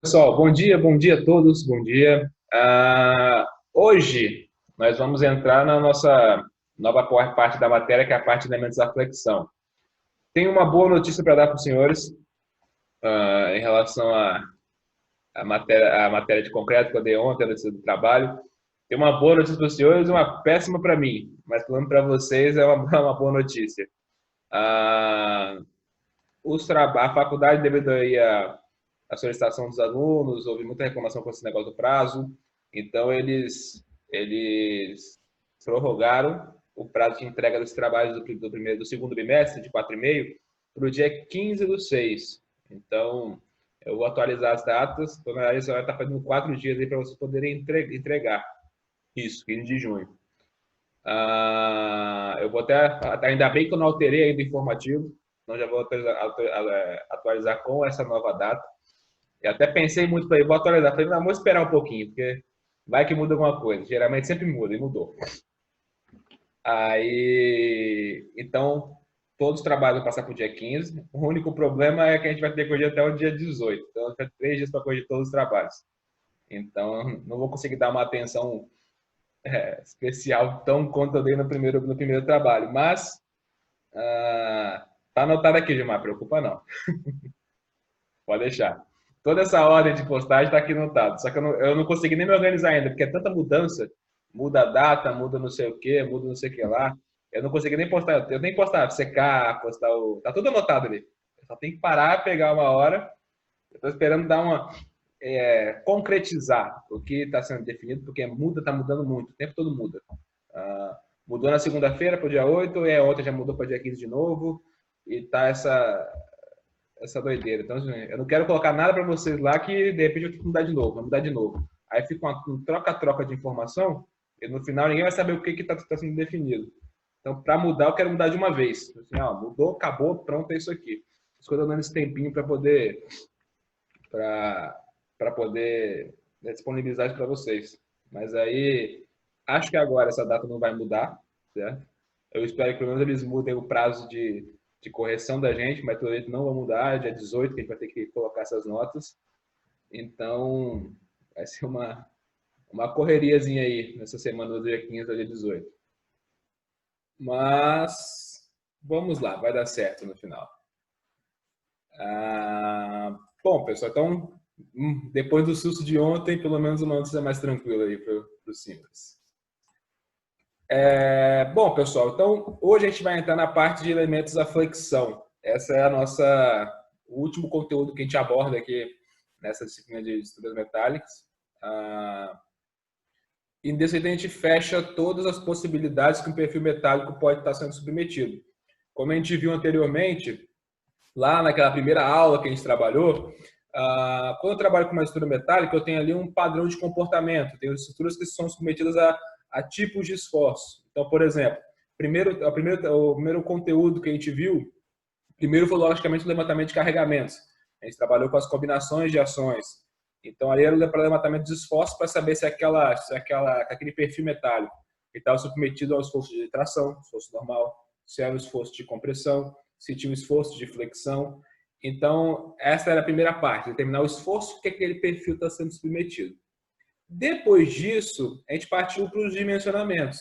Pessoal, bom dia a todos, bom dia. Hoje nós vamos entrar na nossa nova parte da matéria, que é a parte de elementos da flexão. Tenho uma boa notícia para dar para os senhores em relação à matéria de concreto que eu dei ontem, a notícia do trabalho. Tem uma boa notícia para os senhores e uma péssima para mim, mas pelo menos para vocês é uma, uma boa notícia. Ah, a faculdade, devido aí a solicitação dos alunos, houve muita reclamação com esse negócio do prazo, então eles prorrogaram o prazo de entrega dos trabalhos do segundo bimestre, de 4,5, para o dia 15 do 6. Então, eu vou atualizar as datas, então, na verdade, você vai estar fazendo 4 dias aí para vocês poderem entregar. Isso, 15 de junho. Eu vou ainda bem que eu não alterei ainda o informativo, então já vou atualizar com essa nova data. Eu até pensei muito, falei, vou atualizar. Falei, não, vou esperar um pouquinho, porque vai que muda alguma coisa. Geralmente sempre muda, e mudou. Então, todos os trabalhos vão passar para o dia 15. O único problema é que a gente vai ter que corrigir até o dia 18. Então, vai ter 3 dias para corrigir todos os trabalhos. Então, não vou conseguir dar uma atenção especial tão quanto eu dei no primeiro trabalho. Mas, tá anotado aqui, Gilmar, preocupa não. Pode deixar. Toda essa ordem de postagem está aqui anotado. Só que eu não consegui nem me organizar ainda, porque é tanta mudança. Muda a data, muda não sei o que, muda não sei o que lá. Eu não consegui nem postar. Eu tenho que postar, secar, postar o. Tá tudo anotado ali. Eu só tenho que parar, pegar uma hora. Eu estou esperando dar uma. Concretizar o que está sendo definido, porque muda, está mudando muito. O tempo todo muda. Mudou na segunda-feira para o dia 8, e ontem já mudou para o dia 15 de novo. E tá essa doideira. Então, assim, eu não quero colocar nada para vocês lá que de repente eu tenho que mudar de novo, vou mudar de novo. Aí fica um troca-troca de informação e no final ninguém vai saber o que está sendo definido. Então, para mudar, eu quero mudar de uma vez. Assim, ó, mudou, acabou, pronto, é isso aqui. Estou dando esse tempinho para poder disponibilizar isso para vocês. Mas aí, acho que agora essa data não vai mudar, certo? Eu espero que pelo menos eles mudem o prazo de correção da gente, mas pelo jeito não vai mudar, é dia 18 que a gente vai ter que colocar essas notas. Então, vai ser uma correriazinha aí nessa semana do dia 15 ao dia 18. Mas vamos lá, vai dar certo no final. Bom, pessoal, então, depois do susto de ontem, pelo menos uma notícia mais tranquila aí para os senhores. Bom, pessoal, então hoje a gente vai entrar na parte de elementos da flexão. Essa é o último conteúdo que a gente aborda aqui nessa disciplina de estruturas metálicas. Ah, e nesse a gente fecha todas as possibilidades que um perfil metálico pode estar sendo submetido. Como a gente viu anteriormente, lá naquela primeira aula que a gente trabalhou, quando eu trabalho com uma estrutura metálica, eu tenho ali um padrão de comportamento. Tenho estruturas que são submetidas a tipos de esforço. Então, por exemplo, o primeiro conteúdo que a gente viu, primeiro foi logicamente o levantamento de carregamentos. A gente trabalhou com as combinações de ações. Então, ali era o levantamento de esforços para saber se aquele perfil metálico estava submetido ao esforço de tração, esforço normal, se era o esforço de compressão, se tinha o esforço de flexão. Então, essa era a primeira parte, determinar o esforço que aquele perfil está sendo submetido. Depois disso, a gente partiu para os dimensionamentos.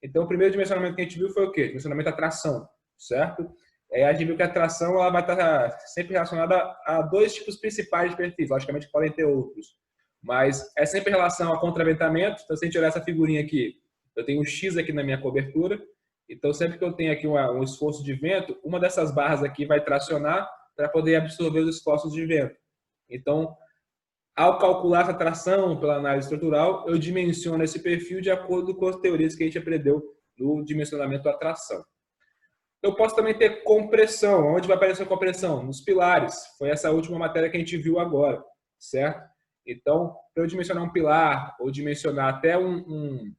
Então, o primeiro dimensionamento que a gente viu foi o quê? Dimensionamento da tração, certo? A gente viu que a tração ela vai estar sempre relacionada a dois tipos principais de perfis. Logicamente, podem ter outros. Mas é sempre em relação a contraventamento. Então, se a gente olhar essa figurinha aqui, eu tenho um X aqui na minha cobertura. Então, sempre que eu tenho aqui um esforço de vento, uma dessas barras aqui vai tracionar para poder absorver os esforços de vento. Então, ao calcular essa tração pela análise estrutural, eu dimensiono esse perfil de acordo com as teorias que a gente aprendeu no dimensionamento da tração. Eu posso também ter compressão. Onde vai aparecer a compressão? Nos pilares. Foi essa última matéria que a gente viu agora, certo? Então, para eu dimensionar um pilar ou dimensionar até um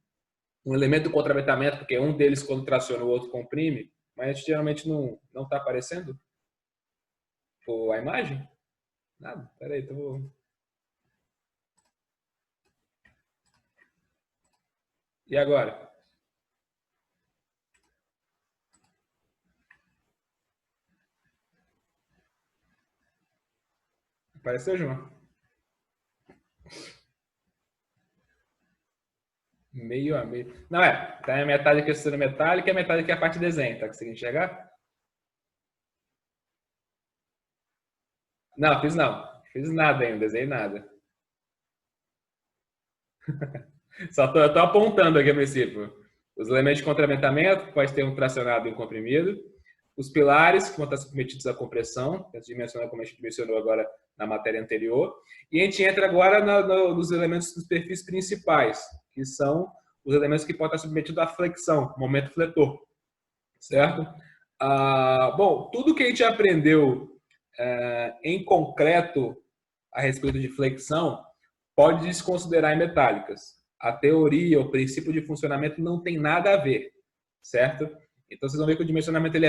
elemento do contraventamento, porque um deles, quando traciona, o outro comprime, mas a gente geralmente não está aparecendo a imagem? Nada. Peraí, então. E agora? Apareceu, João? Meio a meio. Não é, tem a metade que é estrutura metálica e a metade que é a parte de desenho. Tá conseguindo enxergar? Não, fiz não. Fiz nada ainda, desenhei nada. Eu tô apontando aqui a princípio. Os elementos de contraventamento, que pode ter um tracionado e um comprimido. Os pilares, que vão estar submetidos à compressão, que a gente mencionou, como a gente mencionou agora na matéria anterior. E a gente entra agora nos elementos dos perfis principais, que são os elementos que podem estar submetidos à flexão, momento fletor. Certo? Bom, tudo que a gente aprendeu em concreto a respeito de flexão pode se considerar em metálicas. A teoria, o princípio de funcionamento não tem nada a ver, certo? Então vocês vão ver que o dimensionamento ele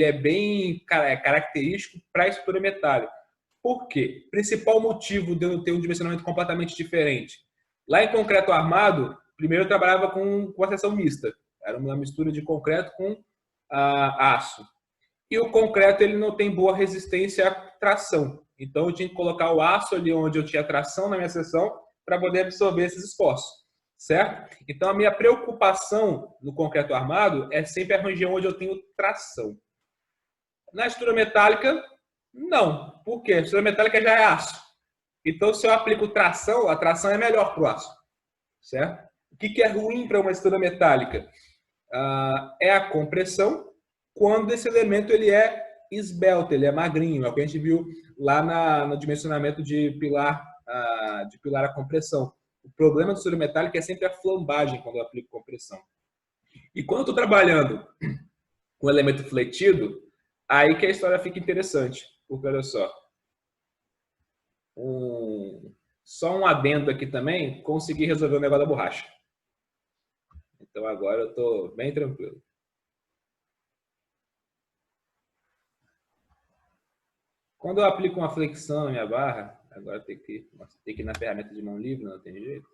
é bem característico para a estrutura metálica. Por quê? Principal motivo de eu ter um dimensionamento completamente diferente. Lá em concreto armado, primeiro eu trabalhava com a seção mista. Era uma mistura de concreto com aço. E o concreto ele não tem boa resistência à tração. Então eu tinha que colocar o aço ali onde eu tinha tração na minha seção para poder absorver esses esforços, certo? Então a minha preocupação no concreto armado é sempre a região onde eu tenho tração. Na estrutura metálica, não. Por quê? A estrutura metálica já é aço. Então se eu aplico tração, a tração é melhor para o aço, certo? O que é ruim para uma estrutura metálica? É a compressão quando esse elemento ele é esbelto, ele é magrinho, é o que a gente viu lá no dimensionamento de pilar a compressão. O problema do estrutura metálica é sempre a flambagem quando eu aplico compressão. E quando eu estou trabalhando com elemento fletido, aí que a história fica interessante. Porque olha só, só um adendo aqui também, consegui resolver o negócio da borracha. Então agora eu estou bem tranquilo. Quando eu aplico uma flexão na minha barra, agora tem que ir na ferramenta de mão livre, não tem jeito.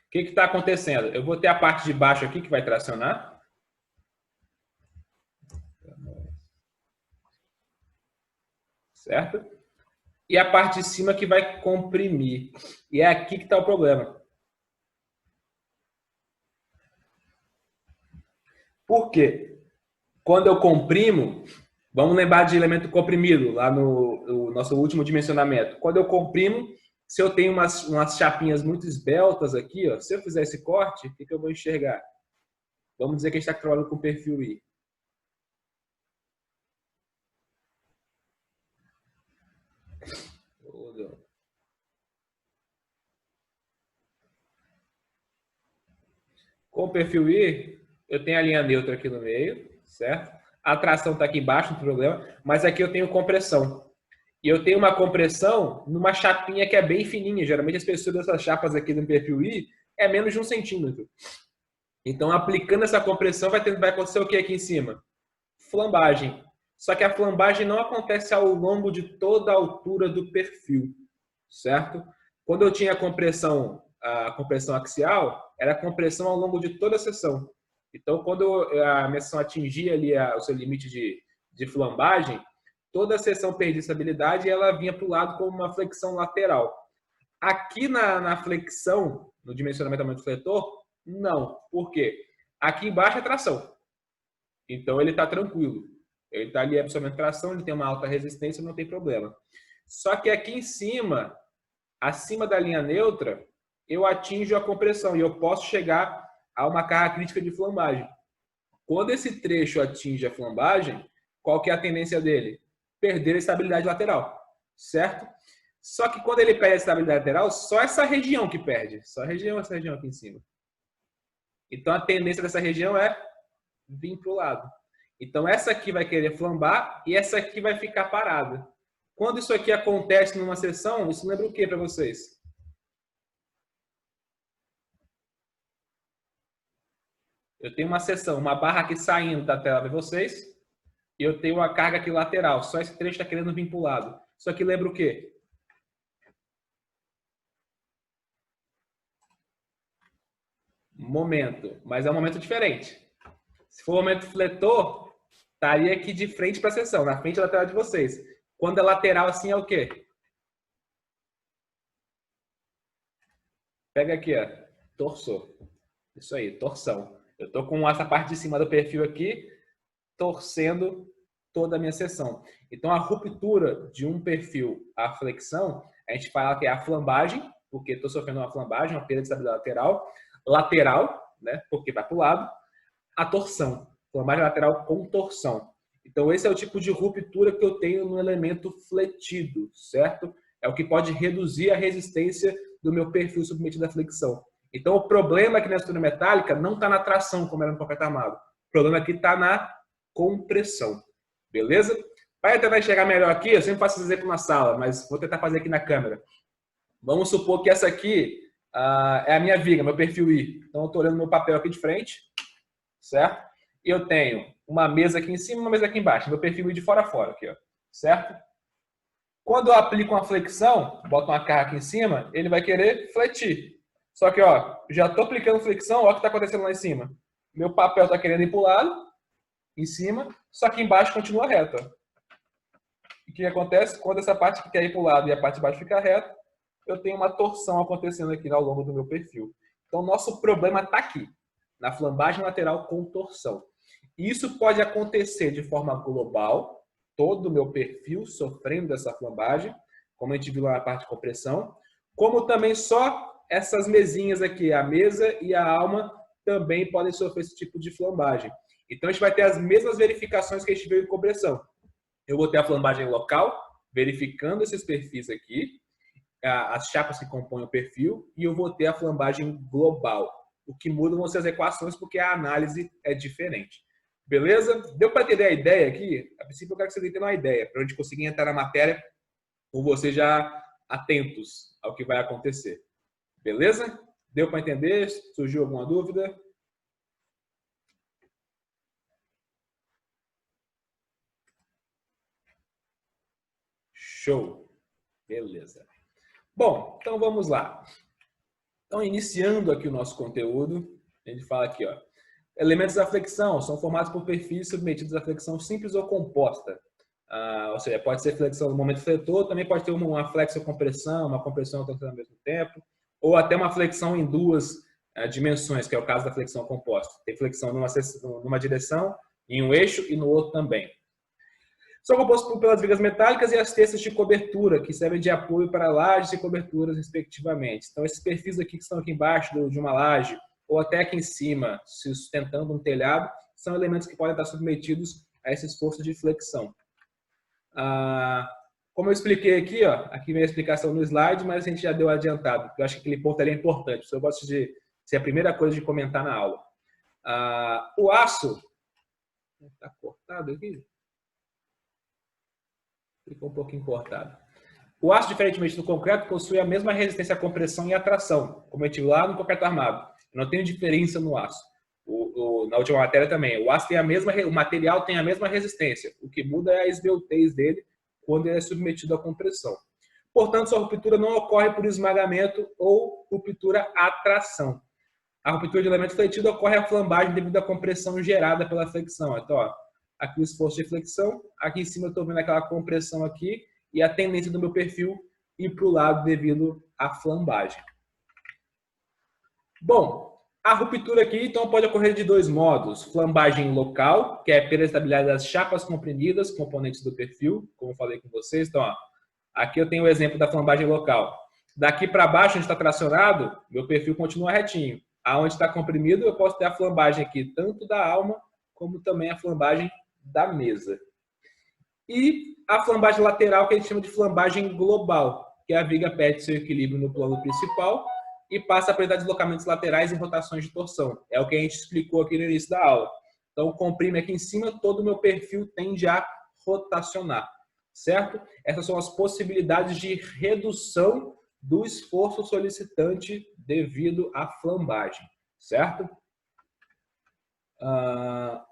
O que está acontecendo? Eu vou ter a parte de baixo aqui que vai tracionar. Certo? E a parte de cima que vai comprimir. E é aqui que está o problema. Por quê? Quando eu comprimo, vamos lembrar de elemento comprimido, lá no nosso último dimensionamento. Quando eu comprimo, se eu tenho umas chapinhas muito esbeltas aqui, ó, se eu fizer esse corte, o que eu vou enxergar? Vamos dizer que a gente está trabalhando com perfil I. Com o perfil I, eu tenho a linha neutra aqui no meio, certo? A tração está aqui embaixo, não tem problema, mas aqui eu tenho compressão. E eu tenho uma compressão numa chapinha que é bem fininha. Geralmente a espessura dessas chapas aqui no perfil I é menos de 1 centímetro. Então, aplicando essa compressão, vai acontecer o que aqui em cima? Flambagem. Só que a flambagem não acontece ao longo de toda a altura do perfil, certo? Quando eu tinha a compressão axial, era a compressão ao longo de toda a seção. Então, quando a minha seção atingia ali o seu limite de flambagem, toda a seção perdia estabilidade e ela vinha para o lado como uma flexão lateral. Aqui na flexão, no dimensionamento do fletor, não. Por quê? Aqui embaixo é tração. Então, ele está tranquilo. Ele está ali absorvendo tração, ele tem uma alta resistência, não tem problema. Só que aqui em cima, acima da linha neutra, eu atinjo a compressão e eu posso chegar a uma carga crítica de flambagem. Quando esse trecho atinge a flambagem, qual que é a tendência dele? Perder a estabilidade lateral, certo? Só que quando ele perde a estabilidade lateral, só essa região que perde. Só essa região aqui em cima. Então a tendência dessa região é vir para o lado. Então essa aqui vai querer flambar e essa aqui vai ficar parada. Quando isso aqui acontece numa sessão, isso lembra o que para vocês? Eu tenho uma seção, uma barra aqui saindo da tela de vocês, e eu tenho uma carga aqui lateral. Só esse trecho está querendo vir para o lado. Isso aqui lembra o quê? Momento, mas é um momento diferente. Se for o momento fletor, estaria aqui de frente para a seção, na frente lateral de vocês. Quando é lateral assim é o quê? Pega aqui, ó, torçou. Isso aí, torção. Eu tô com essa parte de cima do perfil aqui, torcendo toda a minha seção. Então, a ruptura de um perfil à flexão, a gente fala que é a flambagem, porque estou sofrendo uma flambagem, uma perda de estabilidade lateral, né, porque vai para o lado, a torção, flambagem lateral com torção. Então, esse é o tipo de ruptura que eu tenho no elemento fletido, certo? É o que pode reduzir a resistência do meu perfil submetido à flexão. Então, o problema aqui na estrutura metálica não está na tração, como era no concreto armado. O problema aqui está na compressão. Beleza? Para tentar enxergar melhor aqui, eu sempre faço esse exemplo na sala, mas vou tentar fazer aqui na câmera. Vamos supor que essa aqui é a minha viga, meu perfil I. Então, eu estou olhando meu papel aqui de frente, certo? E eu tenho uma mesa aqui em cima e uma mesa aqui embaixo. Meu perfil I de fora a fora, aqui, ó, certo? Quando eu aplico uma flexão, boto uma carga aqui em cima, ele vai querer fletir. Só que, ó, já estou aplicando flexão, olha o que está acontecendo lá em cima. Meu papel está querendo ir para o lado, em cima, só que embaixo continua reto. E o que acontece? Quando essa parte que quer ir para o lado e a parte de baixo fica reta, eu tenho uma torção acontecendo aqui ao longo do meu perfil. Então, nosso problema está aqui, na flambagem lateral com torção. Isso pode acontecer de forma global, todo o meu perfil sofrendo dessa flambagem, como a gente viu lá na parte de compressão, como também só essas mesinhas aqui, a mesa e a alma, também podem sofrer esse tipo de flambagem. Então, a gente vai ter as mesmas verificações que a gente viu em compressão. Eu vou ter a flambagem local, verificando esses perfis aqui, as chapas que compõem o perfil, e eu vou ter a flambagem global. O que muda vão ser as equações, porque a análise é diferente. Beleza? Deu para entender a ideia aqui? A princípio, eu quero que vocês entendam a ideia, para a gente conseguir entrar na matéria com vocês já atentos ao que vai acontecer. Beleza? Deu para entender? Surgiu alguma dúvida? Show! Beleza. Bom, então vamos lá. Então, iniciando aqui o nosso conteúdo, a gente fala aqui, ó. Elementos da flexão são formados por perfis submetidos à flexão simples ou composta. Ou seja, pode ser flexão no momento fletor, também pode ter uma flexocompressão, uma compressão ao mesmo tempo, ou até uma flexão em duas dimensões, que é o caso da flexão composta. Tem flexão numa direção, em um eixo e no outro também. São compostos pelas vigas metálicas e as testas de cobertura, que servem de apoio para lajes e coberturas, respectivamente. Então, esses perfis aqui que estão aqui embaixo de uma laje, ou até aqui em cima, se sustentando um telhado, são elementos que podem estar submetidos a esse esforço de flexão. Como eu expliquei aqui, ó, aqui vem a explicação no slide, mas a gente já deu adiantado. Eu acho que aquele ponto ali é importante, eu gosto de ser a primeira coisa de comentar na aula. O aço... Está cortado aqui? Ficou um pouquinho cortado. O aço, diferentemente do concreto, possui a mesma resistência à compressão e à tração, como a gente viu lá no concreto armado. Não tem diferença no aço. Na última matéria também. O aço tem o material tem a mesma resistência. O que muda é a esbeltez dele quando ele é submetido à compressão. Portanto, sua ruptura não ocorre por esmagamento ou ruptura à tração. A ruptura de elemento fletido ocorre à flambagem devido à compressão gerada pela flexão. Então, ó, aqui o esforço de flexão, aqui em cima eu estou vendo aquela compressão aqui e a tendência do meu perfil ir para o lado devido à flambagem. Bom, a ruptura aqui então pode ocorrer de dois modos. Flambagem local, que é a perda de estabilidade das chapas comprimidas, componentes do perfil, como eu falei com vocês. Então, ó, aqui eu tenho o exemplo da flambagem local. Daqui para baixo, onde está tracionado, meu perfil continua retinho. Aonde está comprimido, eu posso ter a flambagem aqui, tanto da alma, como também a flambagem da mesa. E a flambagem lateral, que a gente chama de flambagem global, que a viga perde seu equilíbrio no plano principal e passa a apresentar deslocamentos laterais e rotações de torção. É o que a gente explicou aqui no início da aula. Então, comprime aqui em cima, todo o meu perfil tende a rotacionar, certo? Essas são as possibilidades de redução do esforço solicitante devido à flambagem, certo?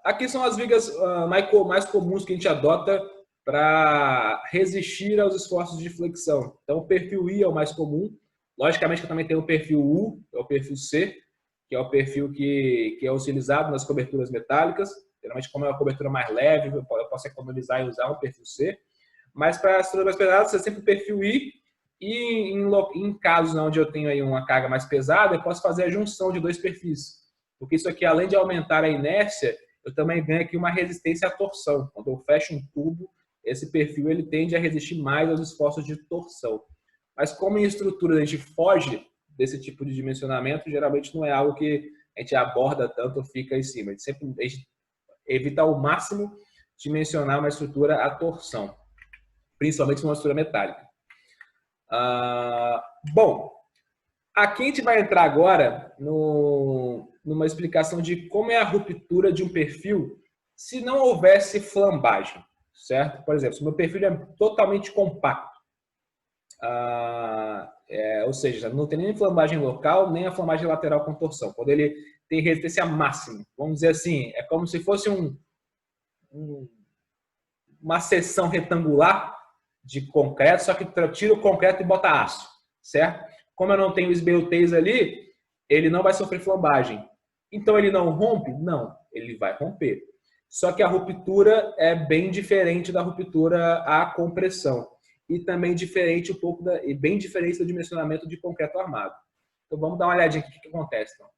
Aqui são as vigas mais comuns que a gente adota para resistir aos esforços de flexão. Então, o perfil I é o mais comum. Logicamente, eu também tenho o perfil U, que é o perfil C, que é o perfil que é utilizado nas coberturas metálicas. Geralmente, como é uma cobertura mais leve, eu posso economizar e usar o perfil C. Mas para as estruturas mais pesadas, é sempre o perfil I. E em casos onde eu tenho aí uma carga mais pesada, eu posso fazer a junção de dois perfis. Porque isso aqui, além de aumentar a inércia, eu também ganho aqui uma resistência à torção. Quando eu fecho um tubo, esse perfil ele tende a resistir mais aos esforços de torção. Mas como em estrutura a gente foge desse tipo de dimensionamento, geralmente não é algo que a gente aborda tanto ou fica em cima. A gente evita ao máximo dimensionar uma estrutura à torção, principalmente uma estrutura metálica. Bom, aqui a gente vai entrar agora numa explicação de como é a ruptura de um perfil se não houvesse flambagem, certo? Por exemplo, se o meu perfil é totalmente compacto, ou seja, não tem nem flambagem local, nem a flambagem lateral com torção. Quando ele tem resistência máxima, vamos dizer assim, é como se fosse uma seção retangular de concreto, só que tira o concreto e bota aço, certo? Como eu não tenho esbeltez ali, ele não vai sofrer flambagem. Então ele não rompe? Não, ele vai romper. Só que a ruptura é bem diferente da ruptura à compressão. E também diferente bem diferente do dimensionamento de concreto armado. Então vamos dar uma olhadinha aqui o que acontece. Então.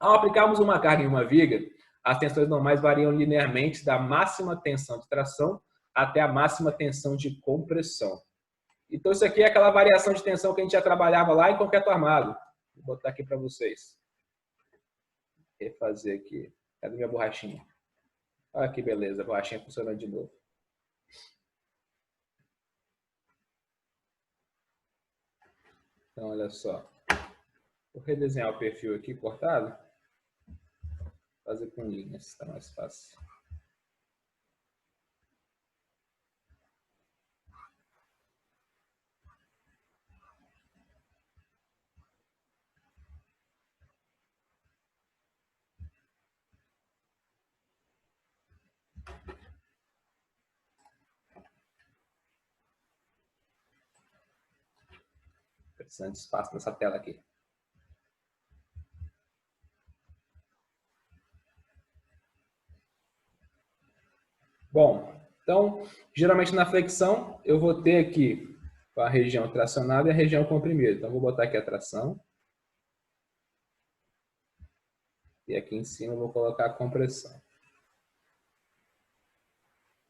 Ao aplicarmos uma carga em uma viga, as tensões normais variam linearmente da máxima tensão de tração até a máxima tensão de compressão. Então isso aqui é aquela variação de tensão que a gente já trabalhava lá em concreto armado. Vou botar aqui para vocês. Refazer aqui. Cadê minha borrachinha? Olha que beleza, a borrachinha funcionando de novo. Então, olha só. Vou redesenhar o perfil aqui cortado. Fazer com linhas, está mais fácil. Precisando de espaço nessa tela aqui. Bom, então, geralmente na flexão, eu vou ter aqui a região tracionada e a região comprimida. Então, vou botar aqui a tração. E aqui em cima eu vou colocar a compressão.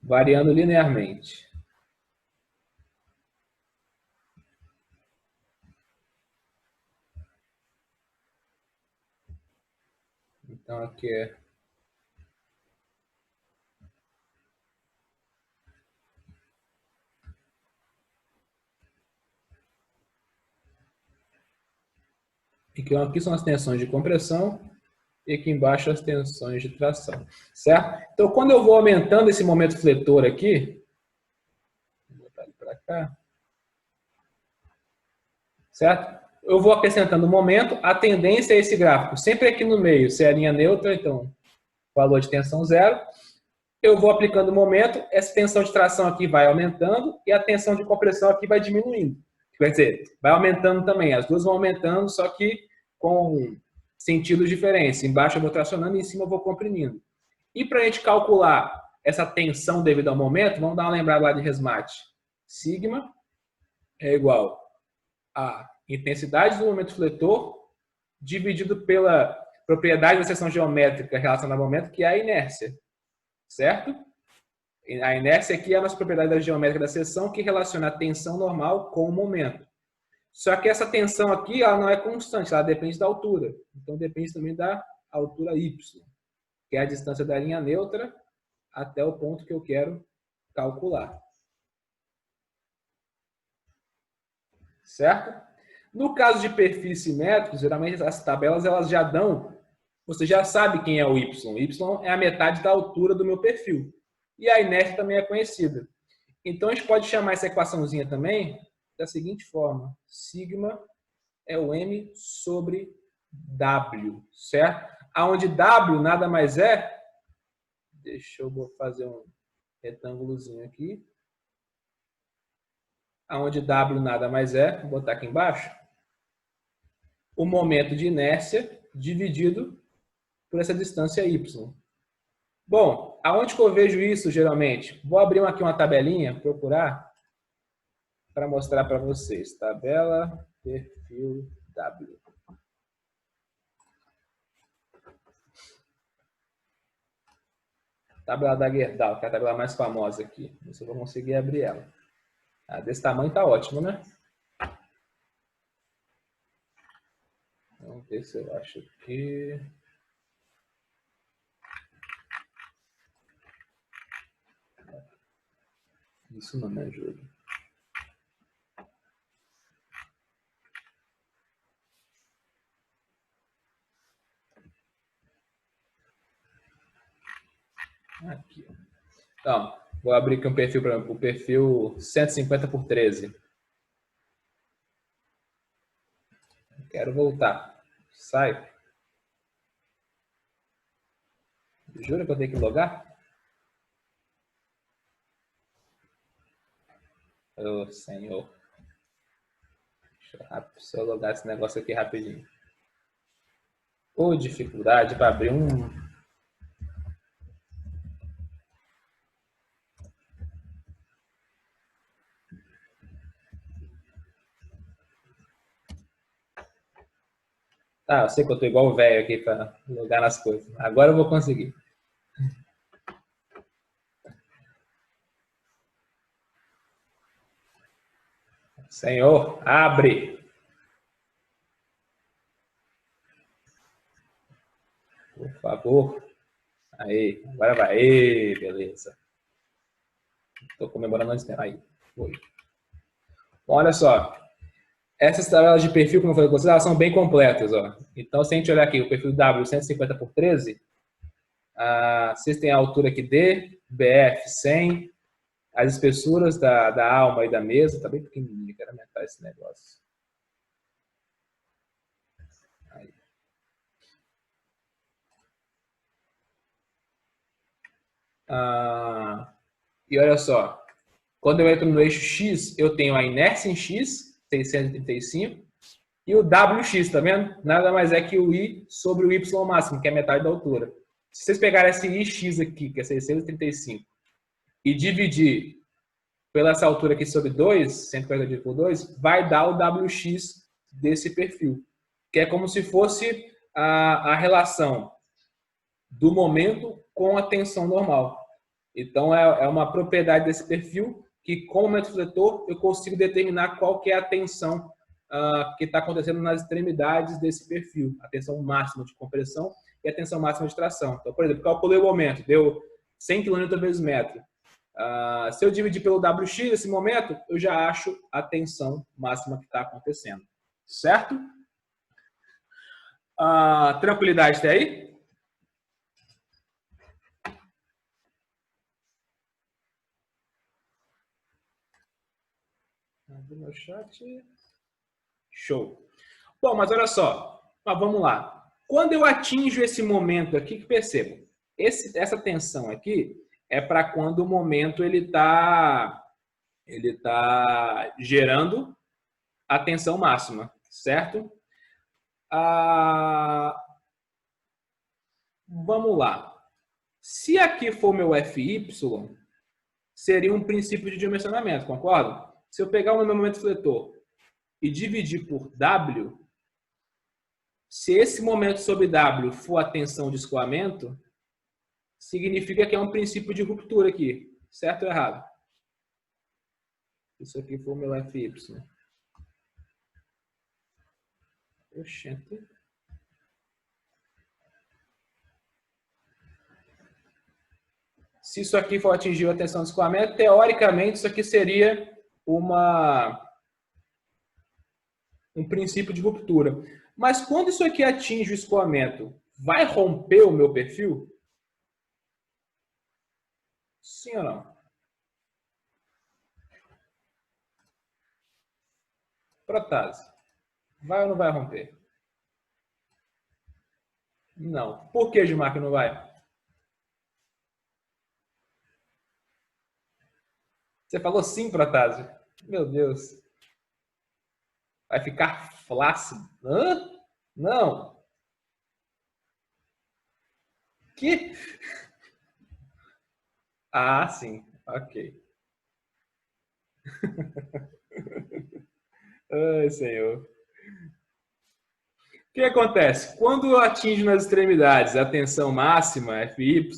Variando linearmente. Então, aqui é... Aqui são as tensões de compressão e aqui embaixo as tensões de tração, certo? Então, quando eu vou aumentando esse momento fletor aqui, vou botar ele para cá, certo? Eu vou acrescentando o momento, a tendência é esse gráfico, sempre aqui no meio, se é a linha neutra, então, valor de tensão zero, eu vou aplicando o momento, essa tensão de tração aqui vai aumentando e a tensão de compressão aqui vai diminuindo. Quer dizer, vai aumentando também, as duas vão aumentando, só que com sentidos diferentes. Embaixo eu vou tracionando e em cima eu vou comprimindo. E para a gente calcular essa tensão devido ao momento, vamos dar uma lembrada lá de Resmate. Sigma é igual a intensidade do momento fletor dividido pela propriedade da seção geométrica relacionada ao momento, que é a inércia. Certo? A inércia aqui é a nossa propriedade geométrica da seção que relaciona a tensão normal com o momento. Só que essa tensão aqui ela não é constante, ela depende da altura. Então depende também da altura y, que é a distância da linha neutra até o ponto que eu quero calcular. Certo? No caso de perfis simétricos, geralmente as tabelas elas já dão, você já sabe quem é o y. O y é a metade da altura do meu perfil. E a inércia também é conhecida. Então a gente pode chamar essa equaçãozinha também da seguinte forma: sigma é o m sobre w, certo? Aonde w nada mais é, deixa eu fazer um retângulozinho aqui. Aonde w nada mais é, vou botar aqui embaixo, o momento de inércia dividido por essa distância y. Bom, aonde que eu vejo isso geralmente? Vou abrir aqui uma tabelinha, procurar, para mostrar para vocês. Tabela, perfil W. Tabela da Gerdau, que é a tabela mais famosa aqui. Não sei se eu vou conseguir abrir ela. Ah, desse tamanho tá ótimo, né? Vamos ver se eu acho aqui. Isso não me ajuda. Aqui. Então, vou abrir aqui um perfil para o perfil 150 por 13. Quero voltar. Sai. Jura que eu tenho que logar? Ô, senhor. Deixa eu logar esse negócio aqui rapidinho. Ô, dificuldade para abrir um... Ah, eu sei que eu tô igual o velho aqui para logar nas coisas. Agora eu vou conseguir. Senhor, abre. Por favor. Aí, agora vai. Aí, beleza. Tô comemorando antes. Aí, foi. Bom, olha só. Essas tabelas de perfil, como eu falei com vocês, elas são bem completas. Ó. Então, se a gente olhar aqui, o perfil W 150 por 13, vocês têm a altura aqui D, BF 100, as espessuras da alma e da mesa, tá bem pequenininho, quero aumentar esse negócio. Aí. E olha só, quando eu entro no eixo X, eu tenho a inércia em X, 635, e o WX, tá vendo? Nada mais é que o I sobre o Y máximo, que é metade da altura. Se vocês pegarem esse IX aqui, que é 635, e dividir pela essa altura aqui sobre 2, 140 por 2, vai dar o WX desse perfil, que é como se fosse a relação do momento com a tensão normal. Então, é uma propriedade desse perfil que, com o método fletor, eu consigo determinar qual que é a tensão que está acontecendo nas extremidades desse perfil. A tensão máxima de compressão e a tensão máxima de tração. Então, por exemplo, calculei o momento, deu 100 kN vezes metro. Se eu dividir pelo WX nesse momento, eu já acho a tensão máxima que está acontecendo. Certo? Tranquilidade até aí? Abri meu chat. Show. Bom, mas olha só. Mas vamos lá. Quando eu atinjo esse momento aqui, que percebo, essa tensão aqui é para quando o momento ele tá gerando a tensão máxima, certo? Vamos lá. Se aqui for meu FY, seria um princípio de dimensionamento, concorda? Se eu pegar o meu momento fletor e dividir por W, se esse momento sobre W for a tensão de escoamento, significa que é um princípio de ruptura aqui. Certo ou errado? Isso aqui for o meu FY. Oxente. Se isso aqui for atingir a tensão de escoamento, teoricamente isso aqui seria um princípio de ruptura. Mas quando isso aqui atinge o escoamento, vai romper o meu perfil? Sim ou não? Protase. Vai ou não vai romper? Não. Por que, Gilmar, que não vai? Você falou sim, Protásio. Meu Deus. Vai ficar flácido. Hã? Não. Que? Ah, sim. Ok. Ai, Senhor. O que acontece? Quando eu atingo nas extremidades a tensão máxima, Fy,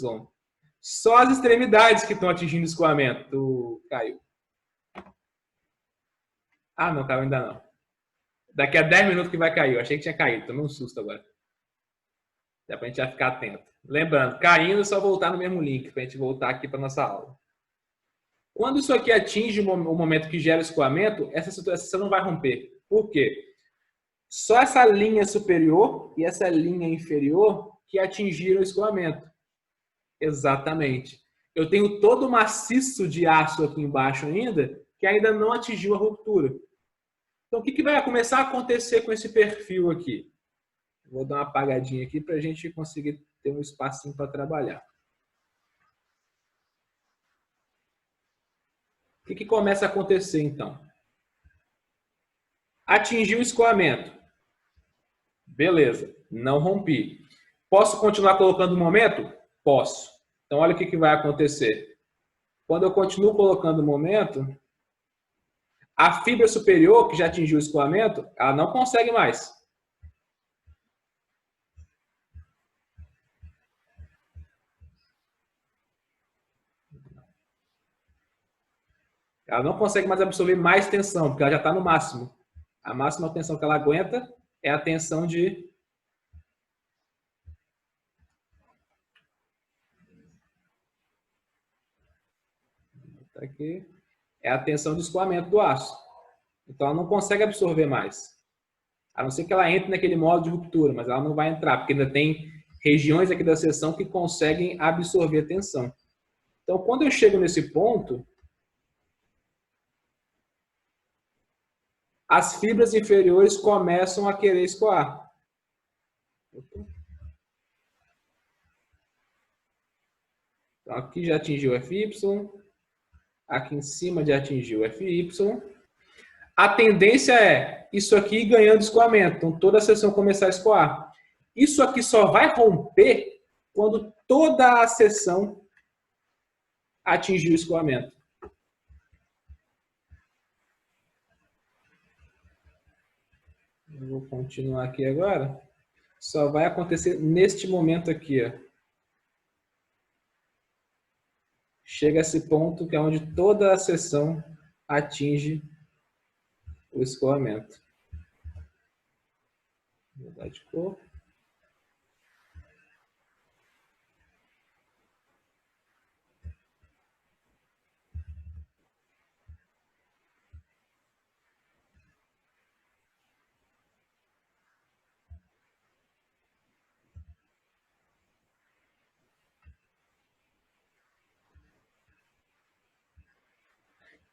só as extremidades que estão atingindo o escoamento. Caiu. Ah, não, caiu ainda não. Daqui a 10 minutos que vai cair. Eu achei que tinha caído. Tomei um susto agora. Dá pra gente já ficar atento. Lembrando, caindo é só voltar no mesmo link pra gente voltar aqui para nossa aula. Quando isso aqui atinge o momento que gera escoamento, essa situação não vai romper. Por quê? Só essa linha superior e essa linha inferior que atingiram o escoamento. Exatamente. Eu tenho todo o maciço de aço aqui embaixo ainda, que ainda não atingiu a ruptura. Então, o que vai começar a acontecer com esse perfil aqui? Vou dar uma apagadinha aqui para a gente conseguir ter um espacinho para trabalhar. O que começa a acontecer, então? Atingiu o escoamento. Beleza, não rompi. Posso continuar colocando no momento? Posso. Então, olha o que vai acontecer. Quando eu continuo colocando o momento, a fibra superior, que já atingiu o escoamento, ela não consegue mais. Ela não consegue mais absorver mais tensão, porque ela já está no máximo. A máxima tensão que ela aguenta é a tensão de... Aqui. É a tensão de escoamento do aço. Então, ela não consegue absorver mais. A não ser que ela entre naquele modo de ruptura, mas ela não vai entrar, porque ainda tem regiões aqui da seção que conseguem absorver tensão. Então, quando eu chego nesse ponto, as fibras inferiores começam a querer escoar. Então, aqui já atingiu o FY, aqui em cima já atingiu o FY. A tendência é isso aqui ganhando escoamento. Então, toda a seção começar a escoar. Isso aqui só vai romper quando toda a seção atingir o escoamento. Eu vou continuar aqui agora. Só vai acontecer neste momento aqui, ó. Chega a esse ponto que é onde toda a seção atinge o escoamento. Vou mudar de cor.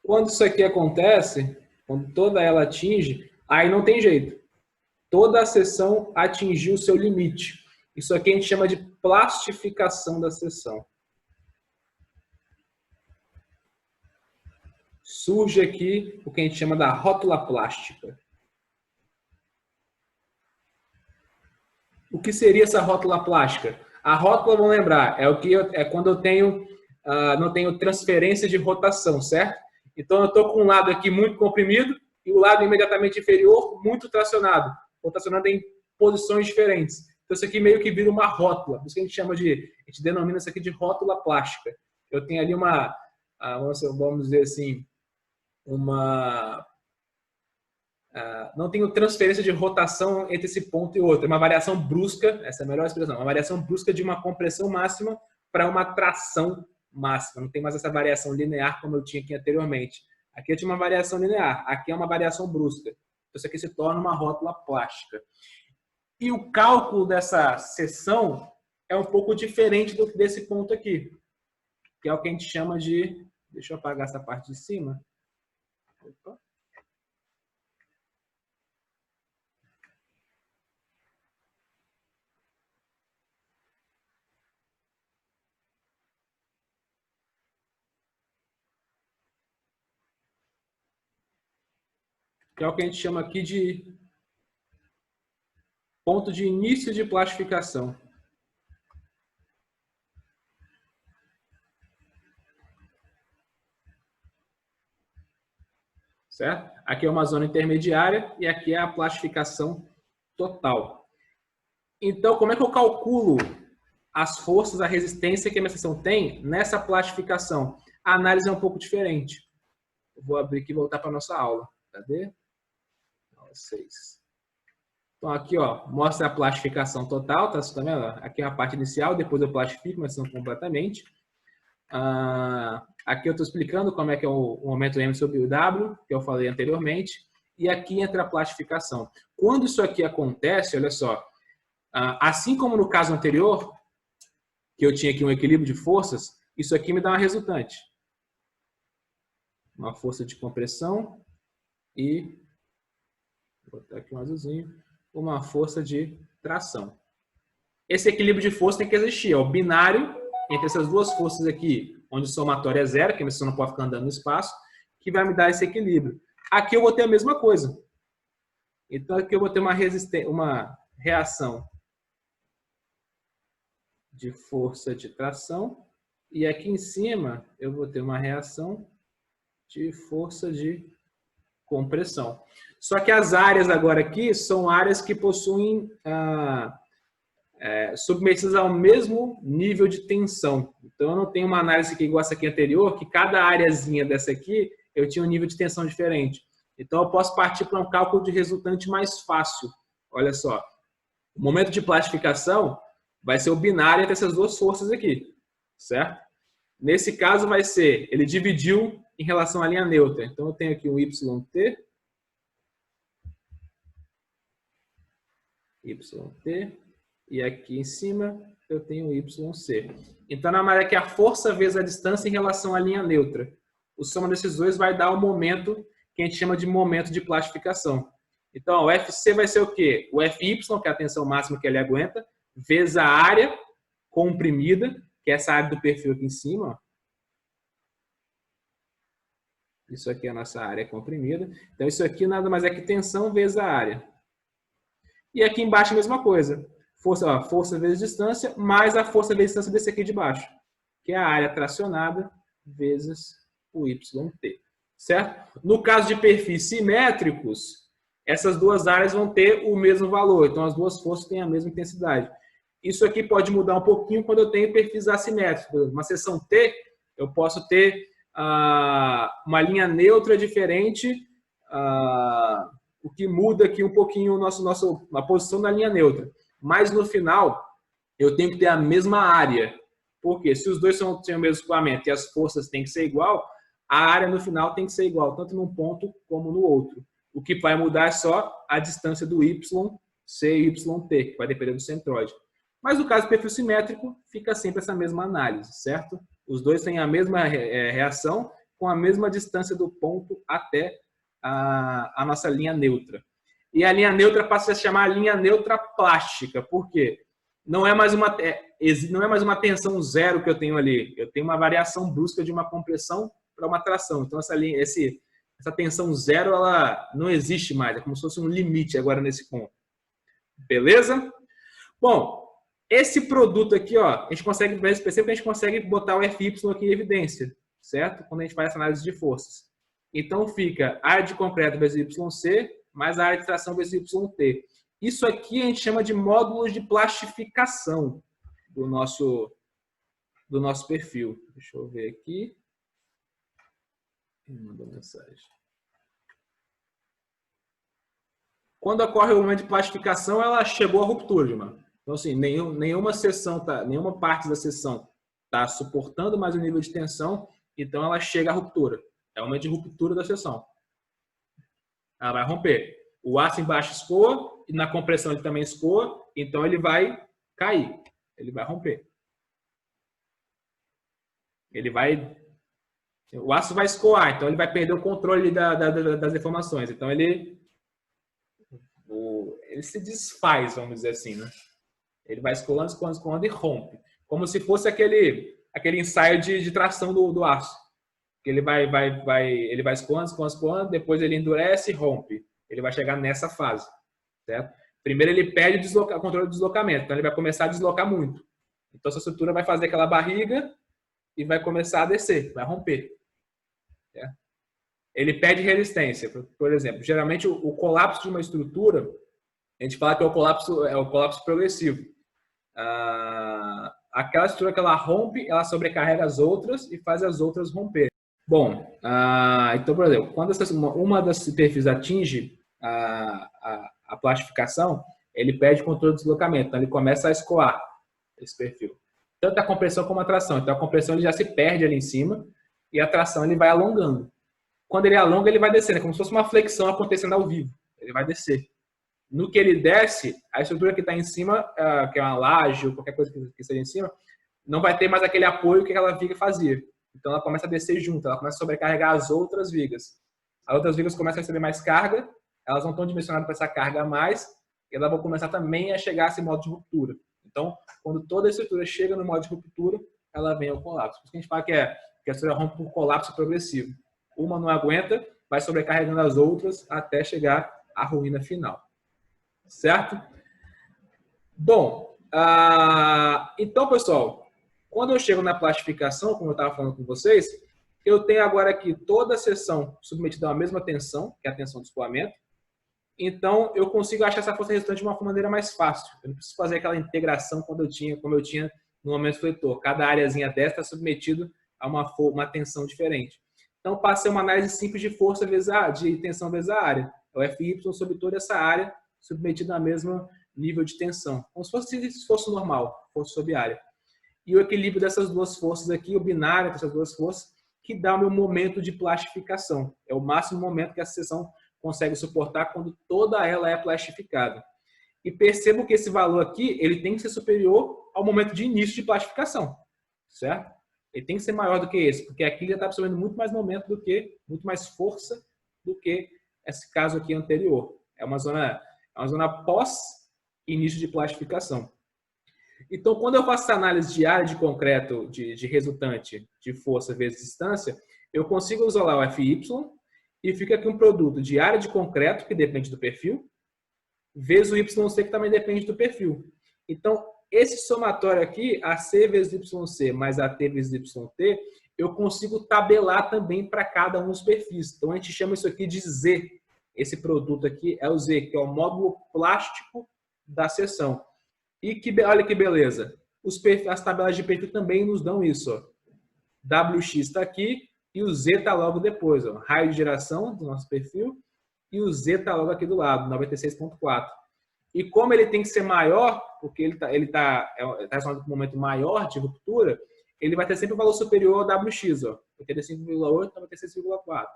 Quando isso aqui acontece, quando toda ela atinge, aí não tem jeito. Toda a seção atingiu o seu limite. Isso aqui a gente chama de plastificação da seção. Surge aqui o que a gente chama da rótula plástica. O que seria essa rótula plástica? A rótula, vamos lembrar, é quando eu tenho não tenho transferência de rotação, certo? Então, eu estou com um lado aqui muito comprimido e o lado imediatamente inferior muito tracionado, rotacionando em posições diferentes. Então, isso aqui meio que vira uma rótula. Por isso que a gente denomina isso aqui de rótula plástica. Eu tenho ali vamos dizer assim, não tenho transferência de rotação entre esse ponto e outro. É uma variação brusca, essa é a melhor expressão, uma variação brusca de uma compressão máxima para uma tração máxima. Não tem mais essa variação linear como eu tinha aqui anteriormente. Aqui eu tinha uma variação linear, aqui é uma variação brusca. Então, isso aqui se torna uma rótula plástica. E o cálculo dessa seção é um pouco diferente desse ponto aqui, que é o que a gente chama de... Deixa eu apagar essa parte de cima. Opa. Que é o que a gente chama aqui de ponto de início de plastificação. certo? Aqui é uma zona intermediária e aqui é a plastificação total. Então, como é que eu calculo as forças, a resistência que a minha seção tem nessa plastificação? A análise é um pouco diferente. Eu vou abrir aqui e voltar para a nossa aula. Cadê? Aula 6. Então, aqui, ó, mostra a plastificação total, tá vendo? Aqui é a parte inicial, depois eu plastifico, mas não completamente. Aqui eu estou explicando como é que é o momento M sobre o W, que eu falei anteriormente. E aqui entra a plastificação. Quando isso aqui acontece, olha só, assim como no caso anterior, que eu tinha aqui um equilíbrio de forças, isso aqui me dá uma resultante. Uma força de compressão e, vou botar aqui um azulzinho, uma força de tração. Esse equilíbrio de força tem que existir, é o binário entre essas duas forças aqui, onde o somatório é zero, que a minha não pode ficar andando no espaço, que vai me dar esse equilíbrio. Aqui eu vou ter a mesma coisa. Então aqui eu vou ter uma reação de força de tração e aqui em cima eu vou ter uma reação de força de compressão. Só que as áreas agora aqui são áreas que possuem submetidas ao mesmo nível de tensão. Então eu não tenho uma análise aqui igual essa aqui anterior, que cada áreazinha dessa aqui eu tinha um nível de tensão diferente. Então eu posso partir para um cálculo de resultante mais fácil. Olha só, o momento de plastificação vai ser o binário entre essas duas forças aqui, certo? Nesse caso vai ser, ele dividiu em relação à linha neutra. Então eu tenho aqui um YT, e aqui em cima eu tenho YC. Então, na maneira que a força vezes a distância em relação à linha neutra. O soma desses dois vai dar o momento que a gente chama de momento de plastificação. Então, o FC vai ser o quê? O FY, que é a tensão máxima que ele aguenta, vezes a área comprimida, que é essa área do perfil aqui em cima. Ó. Isso aqui é a nossa área comprimida. Então, isso aqui nada mais é que tensão vezes a área. E aqui embaixo a mesma coisa. Força vezes distância, mais a força vezes distância desse aqui de baixo, que é a área tracionada vezes o YT. Certo? No caso de perfis simétricos, essas duas áreas vão ter o mesmo valor. Então, as duas forças têm a mesma intensidade. Isso aqui pode mudar um pouquinho quando eu tenho perfis assimétricos. Uma seção T, eu posso ter uma linha neutra diferente, o que muda aqui um pouquinho a posição da linha neutra. Mas no final, eu tenho que ter a mesma área. Porque se os dois têm o mesmo escoamento e as forças têm que ser igual, a área no final tem que ser igual, tanto num ponto como no outro. O que vai mudar é só a distância do YC e YT, que vai depender do centroide. Mas no caso do perfil simétrico, fica sempre essa mesma análise, certo? Os dois têm a mesma reação, com a mesma distância do ponto até a nossa linha neutra. E a linha neutra passa a se chamar linha neutra plástica. Por quê? Não é mais uma tensão zero que eu tenho ali. Eu tenho uma variação brusca de uma compressão para uma tração. Então, essa tensão zero ela não existe mais. É como se fosse um limite agora nesse ponto. Beleza? Bom, esse produto aqui, ó, a gente consegue perceber que a gente consegue botar o FY aqui em evidência, certo? Quando a gente faz essa análise de forças. Então, fica área de concreto vezes YC mais a área de tração vezes YT. Isso aqui a gente chama de módulos de plastificação do nosso perfil. Deixa eu ver aqui. Mandou mensagem. Quando ocorre o momento de plastificação, ela chegou à ruptura, mano. Então, assim, nenhuma parte da seção está suportando mais o nível de tensão, então ela chega à ruptura. É o momento de ruptura da seção. Ela vai romper. O aço embaixo escoa, e na compressão ele também escoa, então ele vai cair. Ele vai romper. O aço vai escoar, então ele vai perder o controle das deformações. Então ele se desfaz, vamos dizer assim, né? Ele vai escoando e rompe. Como se fosse aquele ensaio de tração do aço. Ele vai escoando, depois ele endurece e rompe. Ele vai chegar nessa fase, certo? Primeiro ele perde o controle do deslocamento, então ele vai começar a deslocar muito. Então essa estrutura vai fazer aquela barriga e vai começar a descer, vai romper. Certo? ele perde resistência. Por exemplo, geralmente o colapso de uma estrutura, a gente fala que é o colapso progressivo. Aquela estrutura que ela rompe, ela sobrecarrega as outras e faz as outras romper. Bom, então, por exemplo, quando uma das superfícies atinge a plastificação, ele perde controle do deslocamento, então ele começa a escoar esse perfil. Tanto a compressão como a tração. Então a compressão ele já se perde ali em cima e a tração ele vai alongando. Quando ele alonga, ele vai descendo, é como se fosse uma flexão acontecendo ao vivo. Ele vai descer. No que ele desce, a estrutura que está em cima, que é uma laje ou qualquer coisa que esteja em cima, não vai ter mais aquele apoio que aquela viga fazia. Então ela começa a descer junto, ela começa a sobrecarregar as outras vigas. As outras vigas começam a receber mais carga, elas não estão dimensionadas para essa carga a mais, e elas vão começar também a chegar a esse modo de ruptura. Então, quando toda a estrutura chega no modo de ruptura, ela vem ao colapso. Por isso que a gente fala que a estrutura rompe por colapso progressivo. Uma não aguenta, vai sobrecarregando as outras até chegar à ruína final. Certo? Bom, então, pessoal, quando eu chego na plastificação, como eu estava falando com vocês, eu tenho agora aqui toda a seção submetida a uma mesma tensão, que é a tensão de escoamento. Então, eu consigo achar essa força resultante de uma maneira mais fácil. Eu não preciso fazer aquela integração como eu tinha no momento fletor. Cada áreazinha dessa está submetido a uma tensão diferente. Então, passei uma análise simples de força de tensão vezes a área. É o FY sobre toda essa área submetida ao mesmo nível de tensão. Como se fosse esforço normal, força sobre área. E o equilíbrio dessas duas forças aqui, o binário dessas duas forças, que dá o meu momento de plastificação. É o máximo momento que a seção consegue suportar quando toda ela é plastificada. E percebo que esse valor aqui, ele tem que ser superior ao momento de início de plastificação, certo? Ele tem que ser maior do que esse, porque aqui ele está absorvendo muito mais muito mais força do que esse caso aqui anterior. É uma zona pós-início de plastificação. Então, quando eu faço essa análise de área de concreto, de resultante de força vezes distância, eu consigo isolar o FY e fica aqui um produto de área de concreto, que depende do perfil, vezes o YC, que também depende do perfil. Então, esse somatório aqui, AC vezes YC mais AT vezes YT, eu consigo tabelar também para cada um dos perfis. Então, a gente chama isso aqui de Z. Esse produto aqui é o Z, que é o módulo plástico da seção. E olha que beleza, as tabelas de perfil também nos dão isso. Ó. WX está aqui e o Z está logo depois. Ó. Raio de geração do nosso perfil e o Z está logo aqui do lado, 96.4. E como ele tem que ser maior, porque ele tá relacionado com um momento maior de ruptura, ele vai ter sempre um valor superior ao WX. Ó. 85,8, 96,4.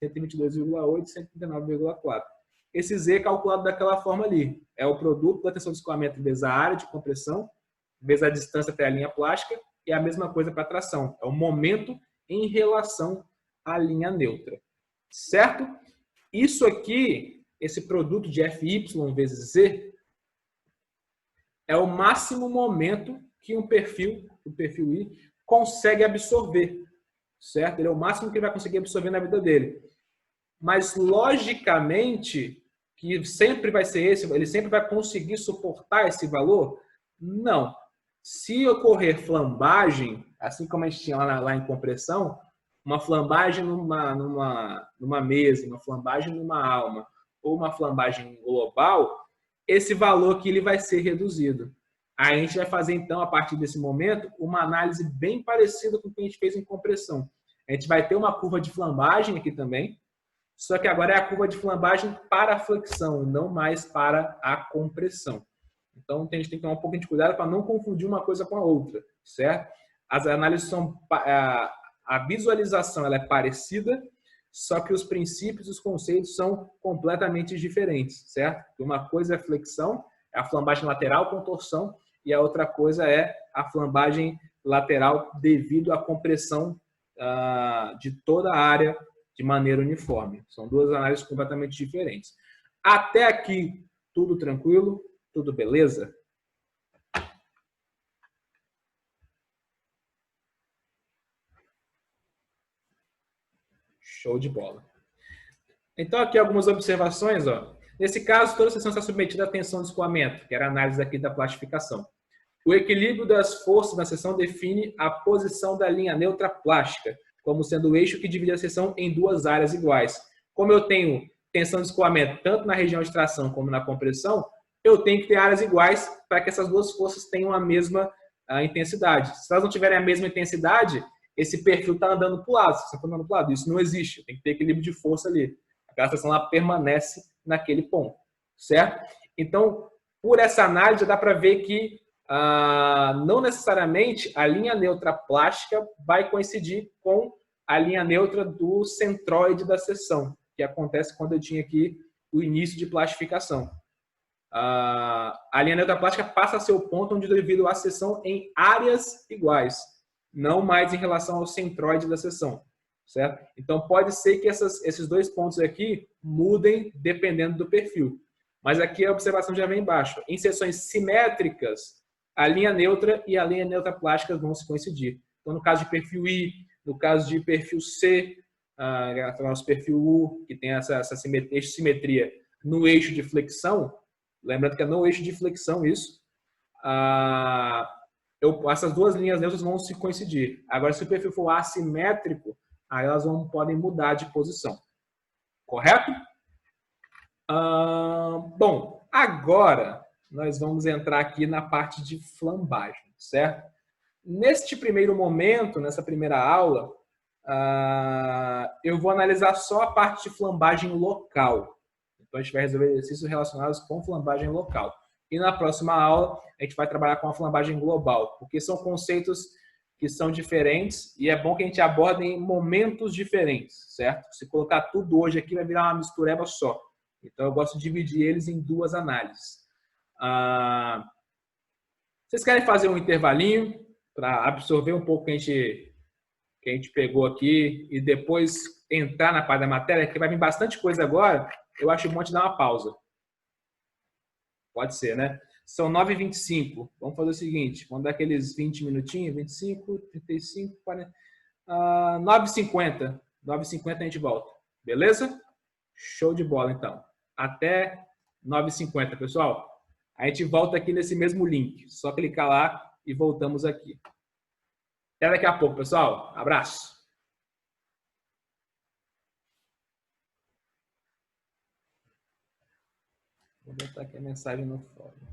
122,8, 139,4. Esse Z é calculado daquela forma ali. É o produto da tensão de escoamento vezes a área de compressão, vezes a distância até a linha plástica, e a mesma coisa para a tração. É o momento em relação à linha neutra. Certo? Isso aqui, esse produto de FY vezes Z, é o máximo momento que o perfil I, consegue absorver. Certo? Ele é o máximo que ele vai conseguir absorver na vida dele. Mas, logicamente, que sempre vai ser esse, ele sempre vai conseguir suportar esse valor? Não. Se ocorrer flambagem, assim como a gente tinha lá em compressão, uma flambagem numa mesa, uma flambagem numa alma, ou uma flambagem global, esse valor aqui ele vai ser reduzido. Aí a gente vai fazer, então, a partir desse momento, uma análise bem parecida com o que a gente fez em compressão. A gente vai ter uma curva de flambagem aqui também, só que agora é a curva de flambagem para a flexão, não mais para a compressão. Então, a gente tem que tomar um pouco de cuidado para não confundir uma coisa com a outra, certo? As análises são... A visualização ela é parecida, só que os princípios e os conceitos são completamente diferentes, certo? Uma coisa é flexão, é a flambagem lateral com torção, e a outra coisa é a flambagem lateral devido à compressão de toda a área de maneira uniforme. São duas análises completamente diferentes. Até aqui, tudo tranquilo? Tudo beleza? Show de bola. Então, aqui algumas observações. Ó. Nesse caso, toda a seção está submetida à tensão de escoamento, que era a análise aqui da plastificação. O equilíbrio das forças na seção define a posição da linha neutra plástica. como sendo o eixo que divide a seção em duas áreas iguais. Como eu tenho tensão de escoamento tanto na região de tração como na compressão, eu tenho que ter áreas iguais para que essas duas forças tenham a mesma intensidade. Se elas não tiverem a mesma intensidade, esse perfil está andando para o lado, você está andando para o lado. Isso não existe, tem que ter equilíbrio de força ali. Aquela seção lá permanece naquele ponto, certo? Então, por essa análise, dá para ver que não necessariamente a linha neutra plástica vai coincidir com a linha neutra do centroide da seção, que acontece quando eu tinha aqui o início de plastificação. A linha neutra plástica passa a ser o ponto onde eu divido a seção em áreas iguais, não mais em relação ao centroide da seção, certo? Então, pode ser que esses dois pontos aqui mudem dependendo do perfil. Mas aqui a observação já vem embaixo. Em seções simétricas, a linha neutra e a linha neutra plástica vão se coincidir. Então, no caso de perfil I, no caso de perfil C, nosso perfil U, que tem essa simetria no eixo de flexão, lembrando que é no eixo de flexão isso, essas duas linhas neutras vão se coincidir. Agora, se o perfil for assimétrico, aí elas podem mudar de posição. Correto? Bom, agora nós vamos entrar aqui na parte de flambagem, certo? Neste primeiro momento, nessa primeira aula, eu vou analisar só a parte de flambagem local. Então, a gente vai resolver exercícios relacionados com flambagem local. E na próxima aula, a gente vai trabalhar com a flambagem global, porque são conceitos que são diferentes e é bom que a gente aborde em momentos diferentes, certo? Se colocar tudo hoje aqui, vai virar uma mistureba só. Então, eu gosto de dividir eles em duas análises. Vocês querem fazer um intervalinho para absorver um pouco que a gente pegou aqui e depois entrar na parte da matéria, que vai vir bastante coisa agora, eu acho bom te dar uma pausa. Pode ser, né? São 9h25. Vamos fazer o seguinte, vamos dar aqueles 20 minutinhos, 25, 35, 40... 9h50. 9h50 a gente volta. Beleza? Show de bola, então. Até 9h50, pessoal. A gente volta aqui nesse mesmo link. Só clicar lá e voltamos aqui. Até daqui a pouco, pessoal. Abraço. Vou botar aqui a mensagem no fórum.